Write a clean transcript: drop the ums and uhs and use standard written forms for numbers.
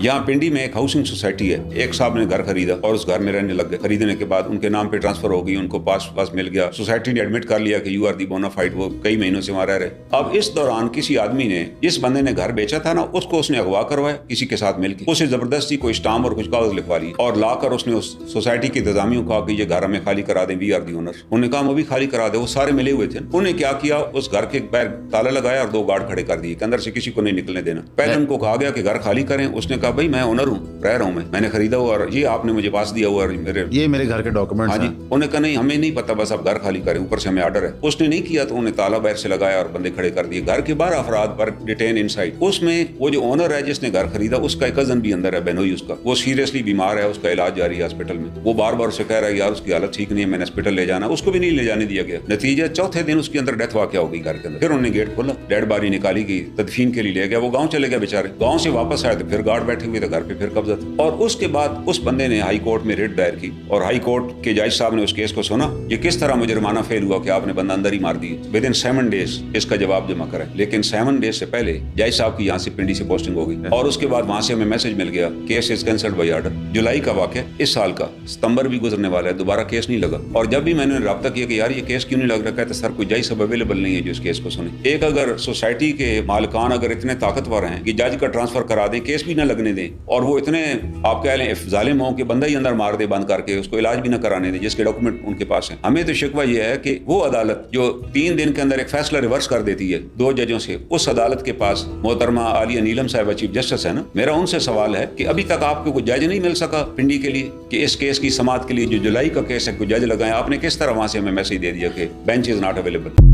यहाँ पिंडी में एक हाउसिंग सोसाइटी है, एक साहब ने घर खरीदा और उस घर में रहने लग गए। खरीदने के बाद उनके नाम पे ट्रांसफर हो गई, उनको पास मिल गया, सोसाइटी ने एडमिट कर लिया कि यू आर दी बोनाफाइड, वो कई महीनों से वहां रह रहे। अब इस दौरान किसी आदमी ने, जिस बंदे ने घर बेचा था ना, उसको उसने अगवा करवाया किसी के साथ मिलकर, उसे जबरदस्ती कोई स्टाम्प और कुछ कागज लिखवा ली और लाकर उसने उस सोसाइटी के इंतजामियों को कहा कि ये घर हमें खाली करा दें, वी आर दी ओनर। उन्होंने कहा वो भी खाली करा दे, वो सारे मिले हुए थे। उन्होंने क्या किया, उस घर के बाहर ताला लगाया और 2 गार्ड खड़े कर दिए कि अंदर से किसी को नहीं निकलने देना। पहले उनको कहा गया कि घर खाली करें, उसने कहा भाई मैं ओनर हूँ, रह रहा हूँ, मैंने खरीदा हुआ और ये आपने मुझे पास दिया हुआ और ये मेरे घर के डॉक्यूमेंट। हाँ जी। उन्होंने कहा नहीं हमें नहीं पता, बस आप घर खाली करें, ऊपर से हमें ऑर्डर है। उसने नहीं किया तो उन्हें ताला बाहर से लगाया और बंदे खड़े कर दिए। घर के 12 अफराद पर डिटेन इनसाइड। उसमें वो जो ओनर है जिसने घर खरीदा, उसका एक कजन भी अंदर है, बेनोई उसका, वो सीरियसली बीमार है, उसका इलाज जारी है हॉस्पिटल में। वो बार बार उसे कह रहा है यार उसकी हालत ठीक नहीं है, मैंने हॉस्पिटल ले जाना, उसको भी नहीं ले जाने दिया गया। नतीजा चौथे दिन उसके अंदर डेथ वाकया हो गई घर के अंदर। फिर उन्होंने गेट खोला, डेड बॉडी निकाली गई, तदफीन के लिए ले गया। वो गाँव चले गए बेचारे, गाँव से वापस आए तो फिर गार्ड बैठे हुए थे, घर पे फिर कब्जा था। और उसके बाद उस बंदे ने हाई कोर्ट में रिट दायर की और हाई कोर्ट के जज साहब ने उस केस को सुना। ये किस तरह मुजरमाना फेल हुआ कि आपने बंदा अंदर ही मार दी, विद इन 7 डेज इसका जवाब जमा करें। लेकिन 7 डेज से पहले जज साहब की यहाँ से पिंडी से पोस्टिंग हो गई और उसके बाद वहां से हमें मैसेज मिल गया case is cancelled by order. जुलाई का वाकया, इस साल का सितंबर भी गुजरने वाला है, दोबारा केस नहीं लगा। और जब भी मैंने रब्ता किया कि यार ये केस क्यों नहीं लग रहा है, तो सर कोई जज सब अवेलेबल नहीं है जो इस केस को सुने। एक अगर सोसाइटी के मालिकान अगर इतने ताकतवर हैं कि जज का ट्रांसफर करा दें, केस भी ना लगने दें, और वो इतने आप कह लें जालिम हो कि बंदा ही अंदर मार दे बंद करके, उसको इलाज भी ना कराने दें जिसके डॉक्यूमेंट उनके पास है। हमें तो शिकवा ये है कि वो अदालत जो 3 दिन के अंदर एक फैसला रिवर्स कर देती है 2 जजों से, उस अदालत के पास मोहतरमा आलिया नीलम साहिबा चीफ जस्टिस है ना, मेरा उनसे सवाल है कि अभी तक आपको कोई जज नहीं मिल सका पिंडी के लिए कि इस केस की समाअत के लिए जो जुलाई का केस है कोई जज लगाए। आपने किस तरह वहां से हमें मैसेज दे दिया कि बेंच इज नॉट अवेलेबल।